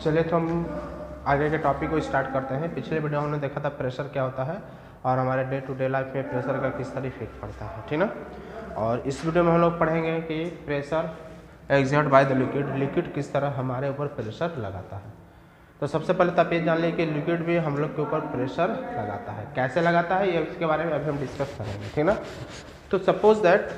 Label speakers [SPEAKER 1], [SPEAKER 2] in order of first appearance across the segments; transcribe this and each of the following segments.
[SPEAKER 1] चलिए तो हम आगे के टॉपिक को स्टार्ट करते हैं। पिछले वीडियो में हमने देखा था प्रेशर क्या होता है और हमारे डे टू डे लाइफ में प्रेशर का किस तरह इफेक्ट पड़ता है, ठीक ना। और इस वीडियो में हम लोग पढ़ेंगे कि pressure exert by the liquid, liquid किस तरह हमारे ऊपर प्रेशर लगाता है। तो सबसे पहले तो आप ये जान लीजिए कि लिक्विड भी हम लोग के ऊपर प्रेशर लगाता है। कैसे लगाता है ये इसके बारे में अभी हम डिस्कस करेंगे, ठीक ना। तो सपोज दैट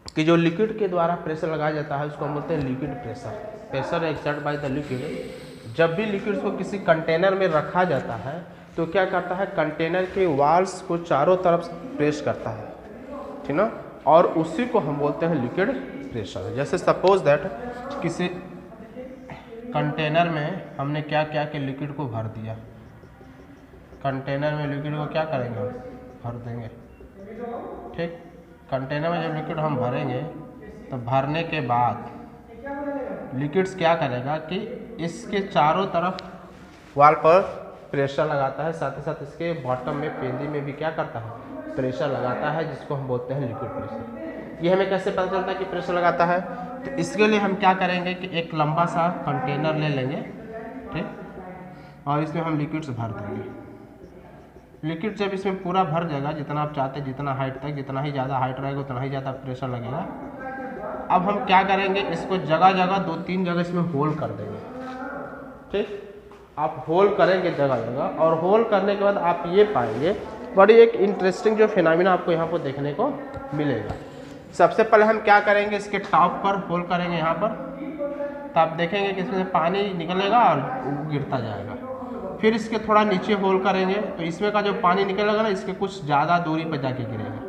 [SPEAKER 1] कि जो लिक्विड के द्वारा प्रेशर लगाया जाता है उसको हम बोलते हैं liquid pressure. Pressure exert by the liquid. जब भी लिक्विड को किसी कंटेनर में रखा जाता है तो क्या करता है, कंटेनर के वॉल्स को चारों तरफ प्रेस करता है, ठीक ना, और उसी को हम बोलते हैं लिक्विड प्रेशर। जैसे सपोज दैट किसी कंटेनर में हमने क्या किया कि लिक्विड को भर दिया। कंटेनर में लिक्विड को क्या करेंगे, हम भर देंगे, ठीक। कंटेनर में जब लिक्विड हम भरेंगे तो भरने के बाद लिक्विड्स क्या करेगा कि इसके चारों तरफ वाल पर प्रेशर लगाता है, साथ ही साथ इसके बॉटम में पेंदी में भी क्या करता है, प्रेशर लगाता है, जिसको हम बोलते हैं लिक्विड प्रेशर। ये हमें कैसे पता चलता है कि प्रेशर लगाता है, तो इसके लिए हम क्या करेंगे कि एक लंबा सा कंटेनर ले लेंगे, ठीक, और इसमें हम लिक्विड्स भर देंगे। लिक्विड जब इसमें पूरा भर जाएगा, जितना आप चाहते हैं जितना हाइट तक, जितना ही ज़्यादा हाइट रहेगा उतना ही ज़्यादा प्रेशर लगेगा। अब हम क्या करेंगे, इसको जगह जगह 2-3 जगह इसमें होल कर देंगे, ठीक। आप होल करेंगे जगह जगह, और होल करने के बाद आप ये पाएंगे बड़ी एक इंटरेस्टिंग जो फिनोमिना आपको यहाँ पर देखने को मिलेगा। सबसे पहले हम क्या करेंगे, इसके टॉप पर होल करेंगे यहाँ पर, तो आप देखेंगे कि इसमें से पानी निकलेगा और गिरता जाएगा। फिर इसके थोड़ा नीचे होल करेंगे तो इसमें का जो पानी निकलेगा ना, इसके कुछ ज़्यादा दूरी पर जाके गिरेगा।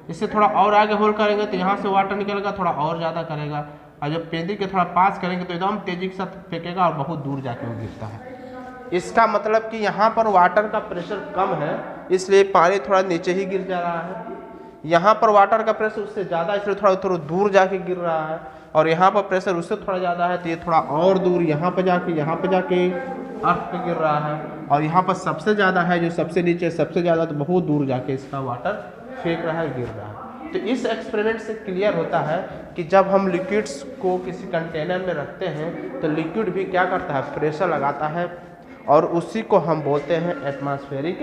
[SPEAKER 1] इससे थोड़ा और आगे होल करेंगे तो यहाँ से वाटर निकलेगा, थोड़ा और ज़्यादा करेगा, और जब पेंदी के थोड़ा पास करेंगे तो एकदम तेजी के साथ फेंकेगा और बहुत दूर जाके वो गिरता है। इसका मतलब कि यहाँ पर वाटर का प्रेशर कम है, इसलिए पानी थोड़ा नीचे ही गिर जा रहा है। यहाँ पर वाटर का प्रेशर उससे ज़्यादा, इसलिए थोड़ा थोड़ा दूर जाके गिर रहा है। और यहाँ पर प्रेशर उससे थोड़ा ज़्यादा है तो ये थोड़ा और दूर यहाँ पर जाके अर्थ पे गिर रहा है। और यहाँ पर सबसे ज़्यादा है, जो सबसे नीचे सबसे ज़्यादा, तो बहुत दूर जाके इसका वाटर फेंक रहा है, गिर रहा है। तो इस एक्सपेरिमेंट से क्लियर होता है कि जब हम लिक्विड्स को किसी कंटेनर में रखते हैं तो लिक्विड भी क्या करता है, प्रेशर लगाता है, और उसी को हम बोलते हैं एटमॉस्फेरिक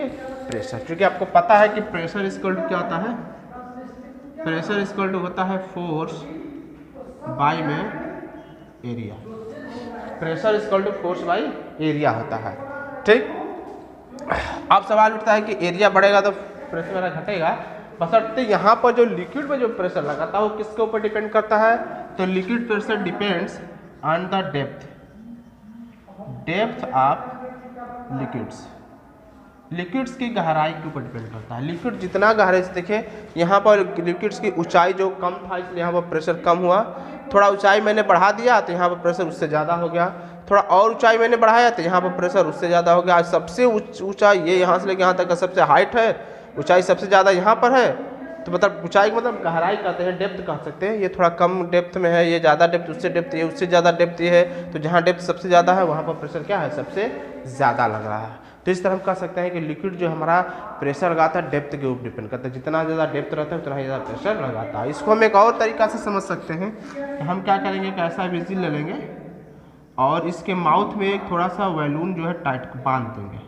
[SPEAKER 1] प्रेशर। क्योंकि आपको पता है कि प्रेशर इक्वल टू क्या होता है, प्रेशर इक्वल टू होता है फोर्स बाय में area. Pressure equal to force by area होता है, ठीक। अब सवाल उठता है कि एरिया बढ़ेगा तो प्रेशर मेरा घटेगा, बशर्ते यहाँ पर जो लिक्विड में जो प्रेशर लगाता है वो किसके ऊपर डिपेंड करता है, तो liquid pressure depends on the depth of liquids की गहराई के ऊपर डिपेंड करता है। लिक्विड जितना गहराई से, देखें यहाँ पर लिक्विड्स की ऊंचाई जो कम था इसलिए यहाँ पर प्रेशर कम हुआ। थोड़ा ऊंचाई मैंने बढ़ा दिया तो यहाँ पर प्रेशर उससे ज़्यादा हो गया। थोड़ा और ऊंचाई मैंने बढ़ाया तो यहाँ पर प्रेशर उससे ज़्यादा हो गया। आज सबसे ऊंचाई ये यहाँ से लेकर यहाँ तक का सबसे हाइट है, ऊंचाई सबसे ज़्यादा यहाँ पर है, तो मतलब ऊंचाई मतलब गहराई कहते हैं, डेप्थ कह सकते हैं। ये थोड़ा कम डेप्थ में है, ये ज़्यादा डेप्थ, उससे डेप्थ ये, उससे ज़्यादा डेप्थ ये है। तो जहाँ डेप्थ सबसे ज़्यादा है वहाँ पर प्रेशर क्या है, सबसे ज़्यादा लग रहा है। तो इस तरह हम कह सकते हैं कि लिक्विड जो हमारा प्रेशर लगाता है डेप्थ के ऊपर डिपेंड करता है। जितना ज़्यादा डेप्थ रहता है उतना ही ज़्यादा प्रेशर लगाता है। इसको हम एक और तरीका से समझ सकते हैं कि हम क्या करेंगे कि ऐसा विजिल ले लेंगे और इसके माउथ में एक थोड़ा सा बैलून जो है टाइट बांध देंगे।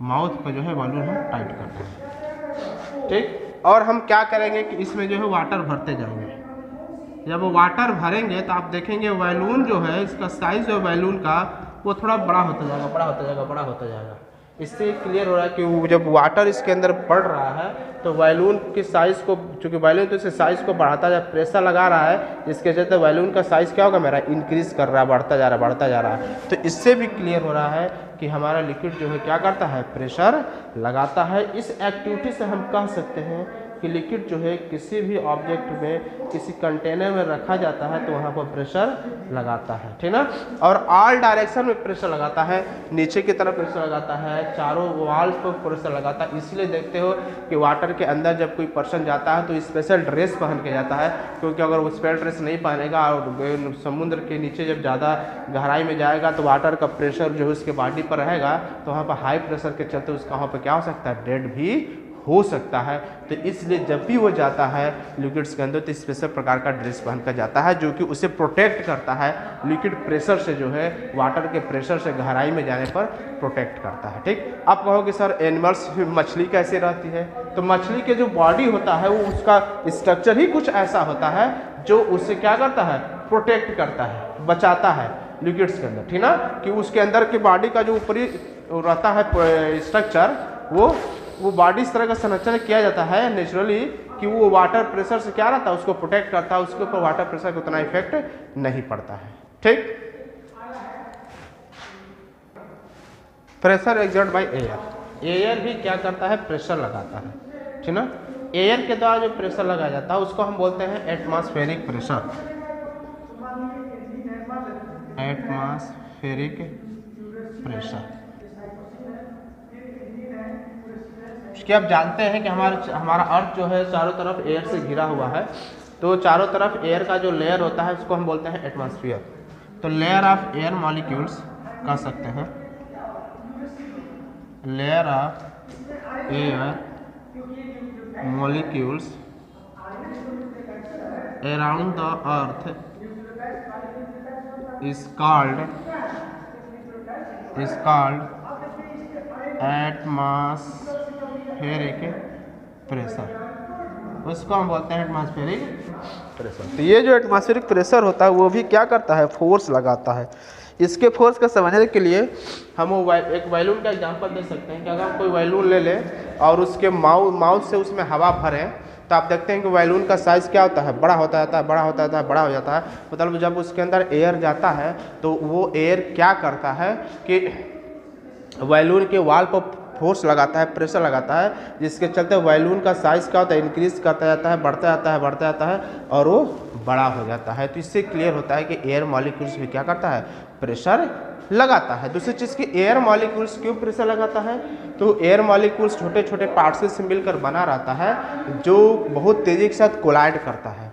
[SPEAKER 1] माउथ पर जो है बैलून हम टाइट कर देंगे, ठीक। और हम क्या करेंगे कि इसमें जो है वाटर भरते जाएंगे। जब वाटर भरेंगे तो आप देखेंगे बैलून जो है, इसका साइज जो बैलून का वो थोड़ा बड़ा होता जाएगा। इससे क्लियर हो रहा है कि जब वाटर इसके अंदर पड़ रहा है तो बैलून की साइज़ को, चूँकि बैलून तो इससे साइज़ को बढ़ाता जा, प्रेशर लगा रहा है, इसके चलते बैलून का साइज़ क्या होगा, मेरा इंक्रीज़ कर रहा है, बढ़ता जा रहा है। तो इससे भी क्लियर हो रहा है कि हमारा लिक्विड जो है क्या करता है, प्रेशर लगाता है। इस एक्टिविटी से हम कह सकते हैं कि लिक्विड जो है किसी भी ऑब्जेक्ट में, किसी कंटेनर में रखा जाता है तो वहाँ पर प्रेशर लगाता है, ठीक ना। और ऑल डायरेक्शन में प्रेशर लगाता है, नीचे की तरफ प्रेशर लगाता है, चारों वॉल्स पर प्रेशर लगाता है। इसलिए देखते हो कि वाटर के अंदर जब कोई पर्सन जाता है तो स्पेशल ड्रेस पहन के जाता है, क्योंकि अगर वो स्पेशल ड्रेस नहीं पहनेगा और समुद्र के नीचे जब ज़्यादा गहराई में जाएगा तो वाटर का प्रेशर जो है उसके बॉडी पर रहेगा, तो वहाँ पर हाई प्रेशर के चलते उसका वहाँ पर क्या हो सकता है, डेड भी हो सकता है। तो इसलिए जब भी वो जाता है लिक्विड्स के अंदर तो स्पेशल प्रकार का ड्रेस पहन कर जाता है जो कि उसे प्रोटेक्ट करता है लिक्विड प्रेशर से, जो है वाटर के प्रेशर से गहराई में जाने पर प्रोटेक्ट करता है। ठीक, आप कहोगे सर एनिमल्स मछली कैसे रहती है? तो मछली के जो बॉडी होता है वो उसका स्ट्रक्चर ही कुछ ऐसा होता है जो उससे क्या करता है, प्रोटेक्ट करता है, बचाता है लिक्विड्स के अंदर, ठीक ना, कि उसके अंदर की बॉडी का जो ऊपरी रहता है स्ट्रक्चर, वो बॉडी इस तरह का संरचना किया जाता है नेचुरली कि वो वाटर प्रेशर से क्या रहता है, उसको प्रोटेक्ट करता है, उसके ऊपर वाटर प्रेशर का उतना इफेक्ट नहीं पड़ता है। ठीक, pressure exert by air, air भी क्या करता है, प्रेशर लगाता है, ठीक ना। एयर के द्वारा जो प्रेशर लगाया जाता है उसको हम बोलते हैं एटमॉस्फेरिक प्रेशर, एटमॉस्फेरिक प्रेशर। कि आप जानते हैं कि हमारा अर्थ जो है चारों तरफ एयर से घिरा हुआ है, तो चारों तरफ एयर का जो लेयर होता है उसको हम बोलते हैं एटमॉस्फेयर। तो लेयर ऑफ एयर मॉलिक्यूल्स कह सकते हैं, layer of air molecules around the earth is called atmospheric pressure, उसको हम बोलते हैं एटमॉस्फेरिक प्रेशर। तो ये जो एटमॉस्फेरिक प्रेशर होता है वो भी क्या करता है, फोर्स लगाता है। इसके फोर्स को समझने के लिए हम एक बैलून का एग्जांपल दे सकते हैं कि अगर हम कोई बैलून ले लें और उसके माउथ से उसमें हवा भरें तो आप देखते हैं कि बैलून का साइज़ क्या होता है, बड़ा होता जाता है, बड़ा होता जाता है, बड़ा हो जाता है। मतलब जब उसके अंदर एयर जाता है तो वो एयर क्या करता है कि बैलून के वाल पर फोर्स लगाता है, प्रेशर लगाता है, जिसके चलते बैलून का साइज़ क्या होता है, इंक्रीज करता जाता है, बढ़ता जाता है, बढ़ता जाता है और वो बड़ा हो जाता है। तो इससे क्लियर होता है कि एयर मॉलिक्यूल्स भी क्या करता है, प्रेशर लगाता है। दूसरी चीज़ की एयर मॉलिक्यूल्स क्यों प्रेशर लगाता है, तो एयर मॉलिक्यूल्स छोटे छोटे पार्टिकल्स से मिलकर बना रहता है जो बहुत तेज़ी के साथ कोलाइड करता है,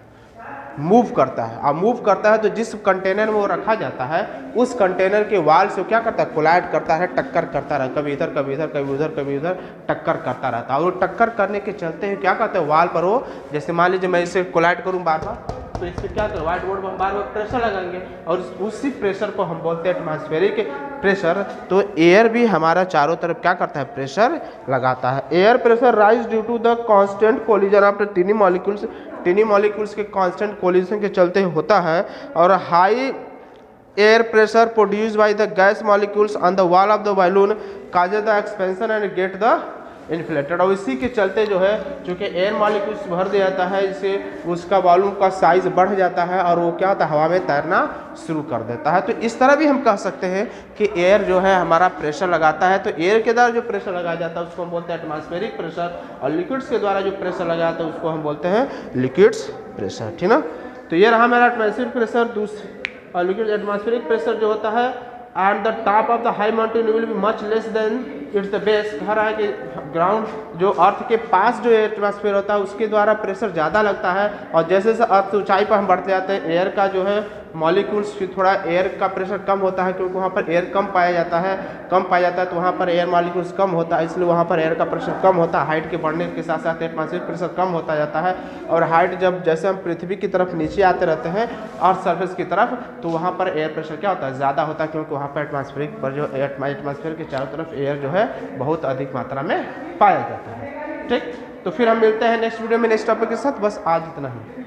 [SPEAKER 1] मूव करता है। अब मूव करता है तो जिस कंटेनर में वो रखा जाता है उस कंटेनर के वाल से क्या करता है, कोलाइड करता है, टक्कर करता है, कभी इधर कभी इधर कभी उधर कभी उधर टक्कर करता रहता है। और वो टक्कर करने के चलते हैं क्या करते हैं, वाल पर वो, जैसे मान लीजिए मैं इसे कोलाइड करूँ बार बार तो इस पर क्या करें, व्हाइट बोर्ड पर हम बार बार प्रेशर लगाएंगे और उसी प्रेशर को हम बोलते हैं एटमॉस्फेरिक प्रेशर। तो एयर भी हमारा चारों तरफ क्या करता है, प्रेशर लगाता है। Air pressure rise due to the constant collision of tiny molecules के कांस्टेंट कोलिजन के चलते होता है। और high air pressure produced by the gas molecules on the wall of the balloon causes the expansion and get the inflated. और इसी के चलते जो है चूँकि एयर मॉलिक्यूल्स भर दिया जाता है, इससे उसका वॉल्यूम का साइज बढ़ जाता है और वो क्या होता है, हवा में तैरना शुरू कर देता है। तो इस तरह भी हम कह सकते हैं कि एयर जो है हमारा प्रेशर लगाता है। तो एयर के द्वारा जो प्रेशर लगाया जाता है उसको हम बोलते हैं एटमॉस्फेरिक प्रेशर, और लिक्विड्स के द्वारा जो प्रेशर लगाया जाता है उसको हम बोलते हैं लिक्विड्स प्रेशर, ठीक ना। तो ये रहा मेरा एटमॉस्फेरिक प्रेशर। और लिक्विड एटमॉस्फेरिक प्रेशर जो होता है at the top of the high mountain will be much less than it's the base. कह रहा है कि ग्राउंड जो अर्थ के पास जो एटमॉस्फेयर होता है उसके द्वारा प्रेशर ज़्यादा लगता है, और जैसे जैसे अर्थ ऊंचाई पर हम बढ़ते जाते हैं एयर का जो है मॉलिक्यूल्स की थोड़ा एयर का प्रेशर कम होता है, क्योंकि वहाँ पर एयर कम पाया जाता है तो वहाँ पर एयर मॉलिक्यूल्स कम होता है, इसलिए वहाँ पर एयर का प्रेशर कम होता है। हाइट के बढ़ने के साथ साथ एटमॉस्फेरिक प्रेशर कम होता जाता है, और हाइट जैसे हम पृथ्वी की तरफ नीचे आते रहते हैं अर्थ सरफेस की तरफ, तो वहाँ पर एयर प्रेशर क्या होता है, ज़्यादा होता है, क्योंकि वहाँ पर एटमॉस्फेरिक पर जो एटमॉस्फेयर के चारों तरफ एयर जो है बहुत अधिक मात्रा में पाया जाता है। ठीक, तो फिर हम मिलते हैं नेक्स्ट वीडियो में नेक्स्ट टॉपिक के साथ। बस आज इतना ही।